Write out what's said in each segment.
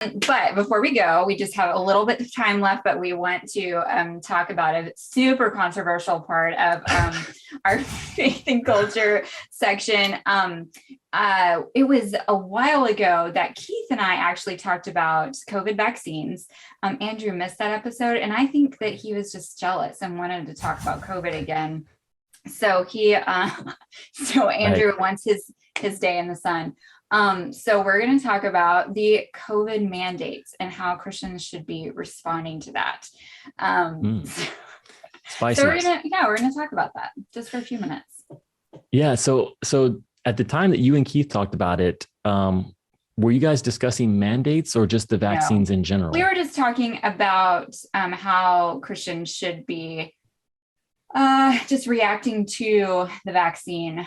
But before we go, we just have a little bit of time left, but we want to talk about a super controversial part of our faith and culture section. It was a while ago that Keith and I actually talked about COVID vaccines. Andrew missed that episode, and I think that he was just jealous and wanted to talk about COVID again. So Andrew wants his day in the sun. So we're going to talk about the COVID mandates and how Christians should be responding to that. Spicy. So we're going to talk about that just for a few minutes. Yeah. So at the time that you and Keith talked about it, were you guys discussing mandates or just the vaccines in general? We were just talking about how Christians should be just reacting to the vaccine.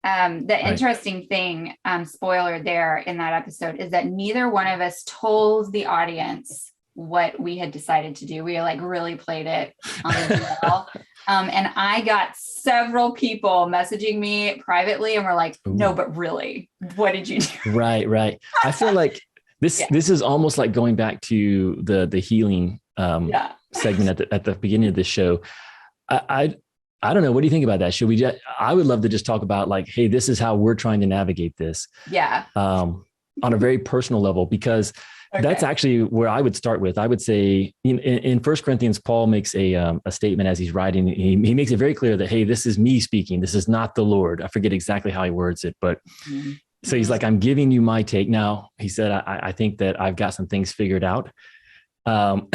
The interesting thing, spoiler there in that episode, is that neither one of us told the audience what we had decided to do. We really played it on the email. And I got several people messaging me privately and were like, no, but really, what did you do? Right. I feel like this is almost like going back to the healing segment at the beginning of this show. I don't know. What do you think about that? I would love to just talk about hey, this is how we're trying to navigate this. Yeah. On a very personal level, because that's actually where I would start with. I would say in 1 Corinthians, Paul makes a statement as he's writing. He makes it very clear that, hey, this is me speaking. This is not the Lord. I forget exactly how he words it, but so he's like, I'm giving you my take. Now, he said, I think that I've got some things figured out. But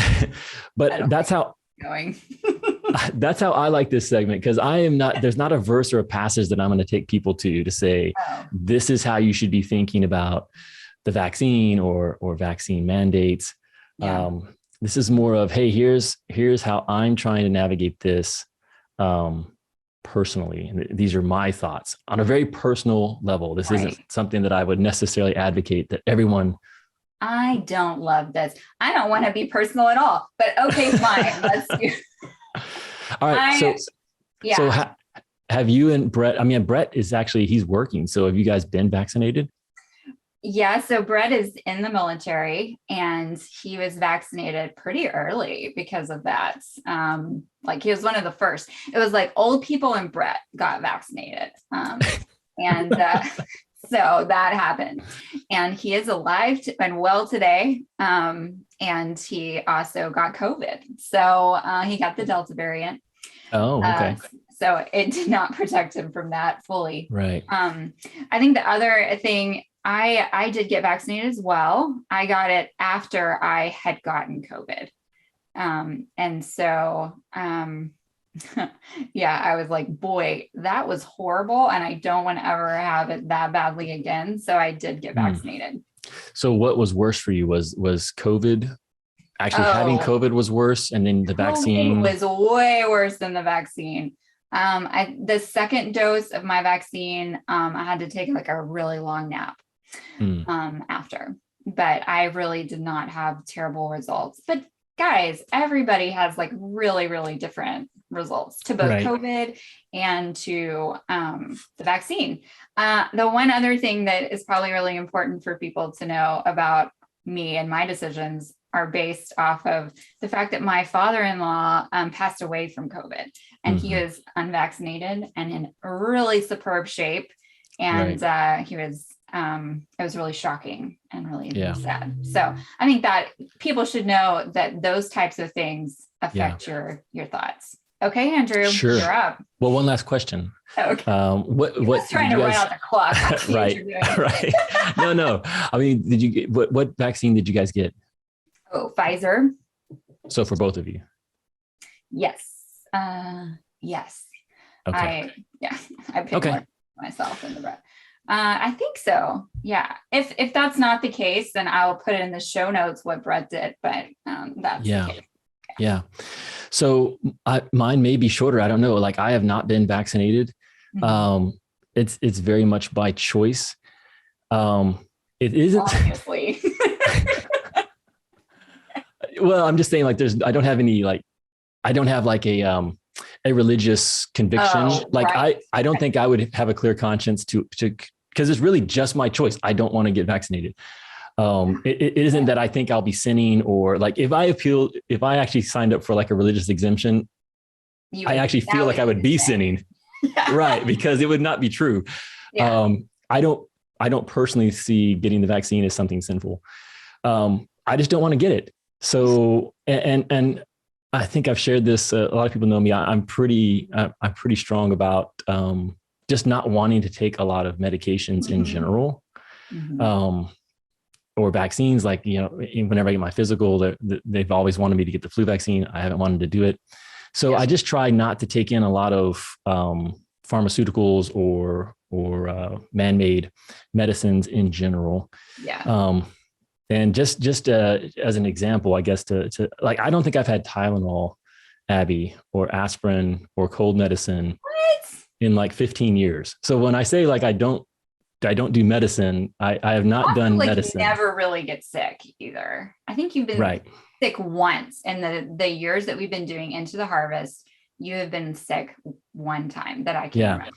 that's how going. That's how I like this segment, because there's not a verse or a passage that I'm going to take people to say, this is how you should be thinking about the vaccine or vaccine mandates. Yeah. This is more of, hey, here's how I'm trying to navigate this personally. And these are my thoughts on a very personal level. This isn't something that I would necessarily advocate that everyone. I don't love this. I don't want to be personal at all, but okay, fine. Let's do. All right. So have you and Brett, Brett is he's working. So have you guys been vaccinated? Yeah. So Brett is in the military and he was vaccinated pretty early because of that. He was one of the first. It was old people and Brett got vaccinated. So that happened, and he is alive and well today. And he also got COVID. So he got the Delta variant. Oh, okay. So it did not protect him from that fully. Right. I think the other thing, I did get vaccinated as well. I got it after I had gotten COVID. And so, I was like, boy, that was horrible. And I don't want to ever have it that badly again. So I did get vaccinated. So what was worse for you? Was COVID? Actually, having COVID was worse, and then the vaccine was way worse than the vaccine. The second dose of my vaccine, I had to take a really long nap after, but I really did not have terrible results. But guys, everybody has really, really different results to both COVID and to the vaccine. The one other thing that is probably really important for people to know about me and my decisions are based off of the fact that my father-in-law passed away from COVID, and he was unvaccinated and in really superb shape. And it was really shocking and really sad. So I think that people should know that those types of things affect your thoughts. Okay, Andrew, sure. You're up. Well, one last question. Okay. What trying to run out the clock? Right. No. What vaccine did you guys get? Oh, Pfizer. So for both of you? Yes. Yes. Okay. I picked one myself in the breath. I think so. Yeah. If that's not the case, then I will put it in the show notes what Brett did. But that's the case. Yeah. So mine may be shorter. I don't know. I have not been vaccinated. Mm-hmm. It's very much by choice. It isn't. Obviously. Well, I'm just saying I don't have any I don't have a religious conviction. I don't think I would have a clear conscience to because it's really just my choice. I don't want to get vaccinated. It isn't that I think I'll be sinning, or like if I actually signed up for like a religious exemption, I actually feel like I would be sinning. Yeah. Right. Because it would not be true. Yeah. I don't personally see getting the vaccine as something sinful. I just don't want to get it. So, and I think I've shared this. A lot of people know me. I'm pretty strong about just not wanting to take a lot of medications in general, or vaccines. Like, whenever I get my physical, they've always wanted me to get the flu vaccine. I haven't wanted to do it. So I just try not to take in a lot of pharmaceuticals or man-made medicines in general. Yeah. And just as an example, I guess to like, I don't think I've had Tylenol, Abby, or aspirin or cold medicine in like 15 years. So when I say like I don't do medicine, I have not done medicine. You never really get sick either. I think you've been sick once in the years that we've been doing Into the Harvest. You have been sick one time that I can remember.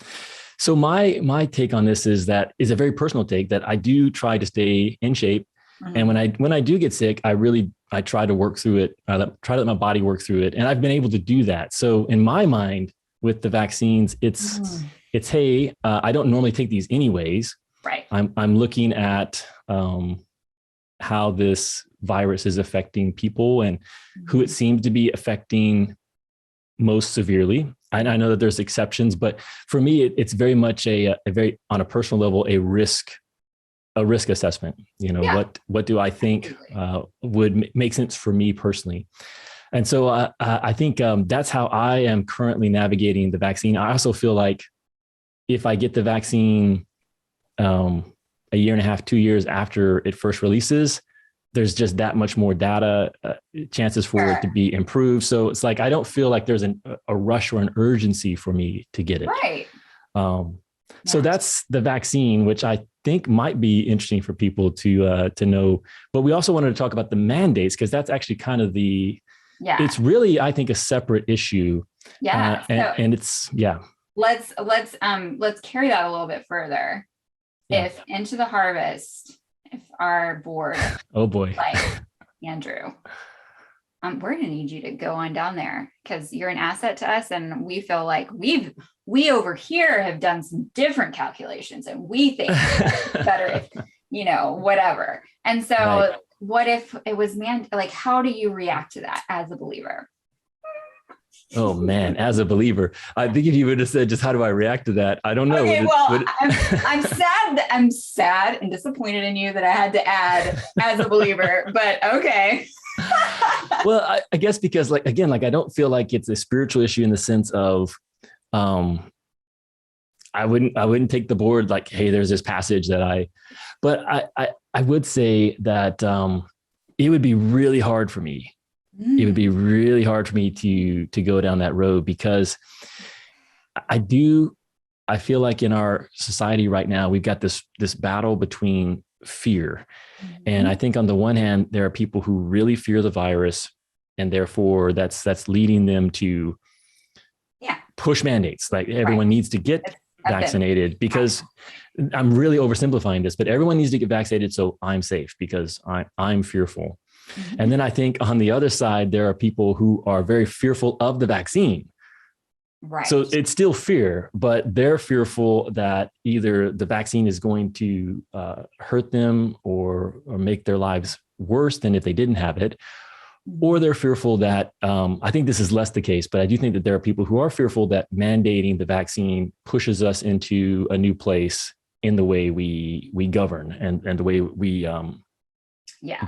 So my take on this is a very personal take, that I do try to stay in shape. Mm-hmm. And when I do get sick, I try to work through it. I try to let my body work through it. And I've been able to do that. So in my mind with the vaccines, it's, hey, I don't normally take these anyways. Right. I'm looking at how this virus is affecting people and who it seems to be affecting most severely. I know that there's exceptions, but for me, it's very much a very, on a personal level, a risk assessment. What do I think would make sense for me personally? And so I think that's how I am currently navigating the vaccine. I also feel like if I get the vaccine a year and a half, 2 years after it first releases, there's just that much more data, chances for it to be improved. So it's like, I don't feel like there's a rush or an urgency for me to get it. Right. So that's the vaccine, which I think might be interesting for people to know. But we also wanted to talk about the mandates, because that's actually kind of it's really, I think, a separate issue. Yeah. And it's, Let's carry that a little bit further. Yeah. If Into the Harvest, if our board, oh boy, like Andrew, we're going to need you to go on down there, because you're an asset to us. And we feel like we over here have done some different calculations, and we think it's better if, whatever. And so what if it was how do you react to that as a believer? Oh man, as a believer, I think if you would have said, just how do I react to that? I don't know. Okay, I'm sad. I'm sad and disappointed in you that I had to add as a believer, but okay. Well, I guess because I don't feel like it's a spiritual issue in the sense of, I wouldn't take the board like, hey, there's this passage but I would say that it would be really hard for me. It would be really hard for me to go down that road, because I feel like in our society right now, we've got this battle between fear. And I think on the one hand, there are people who really fear the virus, and therefore that's leading them to push mandates. Like everyone needs to get vaccinated, because I'm really oversimplifying this, but everyone needs to get vaccinated so I'm safe, because I'm fearful. And then I think on the other side, there are people who are very fearful of the vaccine. Right. So it's still fear, but they're fearful that either the vaccine is going to hurt them or make their lives worse than if they didn't have it. Or they're fearful that, I think this is less the case, but I do think that there are people who are fearful that mandating the vaccine pushes us into a new place in the way we govern and the way we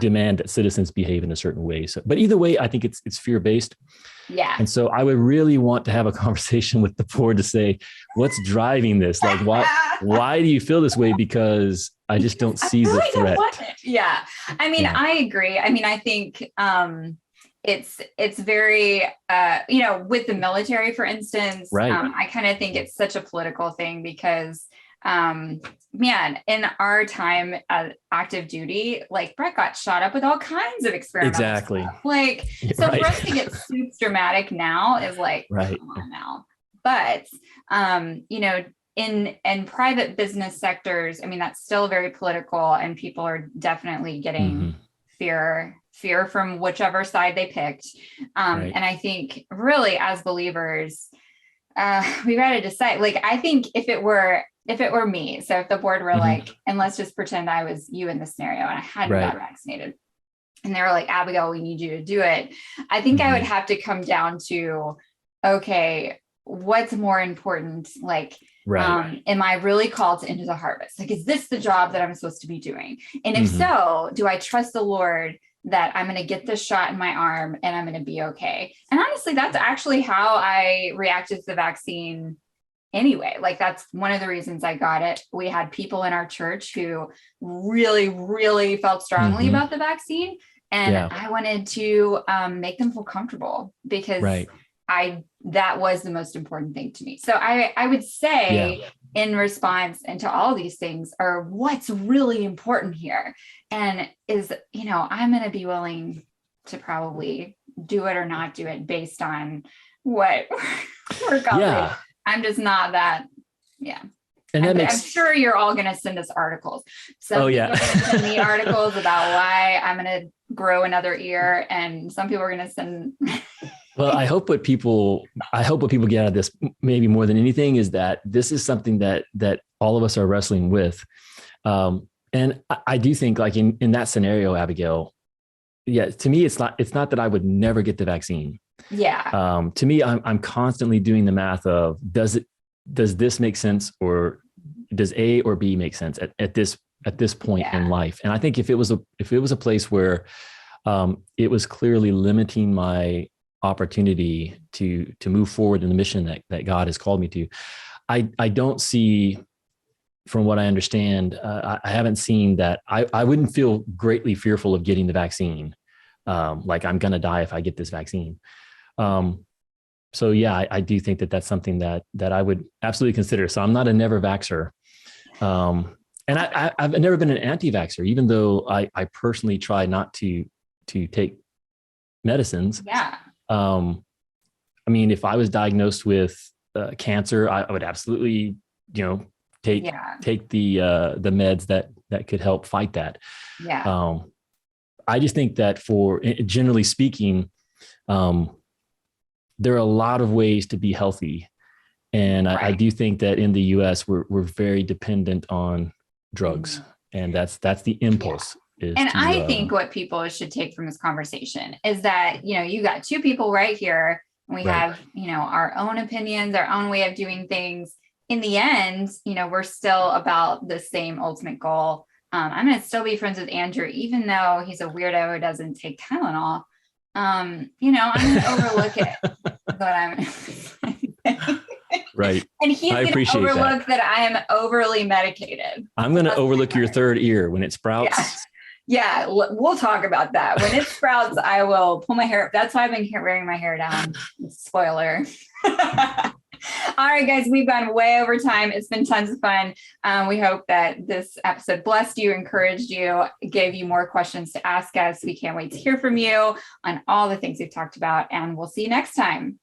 demand that citizens behave in a certain way. So, but either way, I think it's fear-based. Yeah. And so I would really want to have a conversation with the board to say, what's driving this? Like, why do you feel this way? Because I just don't see the threat. Yeah. I mean, I agree. I mean, I think it's very, with the military, for instance, I kind of think it's such a political thing, because in our time at active duty, like Brett got shot up with all kinds of experiments. Exactly. For us to get super dramatic now is like, come on now. But, in private business sectors, I mean, that's still very political, and people are definitely getting fear from whichever side they picked. Right. And I think really as believers, we got to decide. Like, I think if it were me, so if the board were like, and let's just pretend I was you in this scenario and I hadn't got vaccinated, and they were like, Abigail, we need you to do it, I think I would have to come down to, okay, what's more important? Like, am I really called into the harvest? Like, is this the job that I'm supposed to be doing? And if so, do I trust the Lord that I'm going to get this shot in my arm and I'm going to be okay? And honestly, that's actually how I reacted to the vaccine anyway. Like, that's one of the reasons I got it. We had people in our church who really, really felt strongly about the vaccine. And I wanted to make them feel comfortable, because that was the most important thing to me. So I would say in response and to all these things are what's really important here. And is, I'm going to be willing to probably do it or not do it based on what we're going. I'm just not that. Yeah. And I'm sure you're all going to send us articles. Some people are going to send me articles about why I'm going to grow another ear, and some people are going to send. Well, I hope what people get out of this, maybe more than anything, is that this is something that all of us are wrestling with. And I do think, like in that scenario, Abigail, to me, it's not that I would never get the vaccine. Yeah. To me, I'm constantly doing the math of, does this make sense, or does A or B make sense at this point in life? And I think if it was a place where it was clearly limiting my opportunity to move forward in the mission that God has called me to, I don't see, from what I understand, I haven't seen that. I wouldn't feel greatly fearful of getting the vaccine. Like, I'm going to die if I get this vaccine. So yeah, I do think that that's something that I would absolutely consider. So I'm not a never vaxxer. And I've never been an anti-vaxxer, even though I personally try not to take medicines. Yeah. I mean, if I was diagnosed with cancer, I would absolutely, take the meds that could help fight that. Yeah. I just think that, for generally speaking, there are a lot of ways to be healthy. And I do think that in the US, we're very dependent on drugs. And that's the impulse. I think what people should take from this conversation is that, you got two people right here. And we have, our own opinions, our own way of doing things. In the end, we're still about the same ultimate goal. I'm going to still be friends with Andrew, even though he's a weirdo who doesn't take Tylenol. I'm going to overlook it. But I'm right. And he's going to overlook that I am overly medicated. I'm going to overlook your third ear when it sprouts. Yeah, we'll talk about that. When it sprouts, I will pull my hair. That's why I've been wearing my hair down. Spoiler. All right, guys, we've gone way over time. It's been tons of fun. We hope that this episode blessed you, encouraged you, gave you more questions to ask us. We can't wait to hear from you on all the things we've talked about, and we'll see you next time.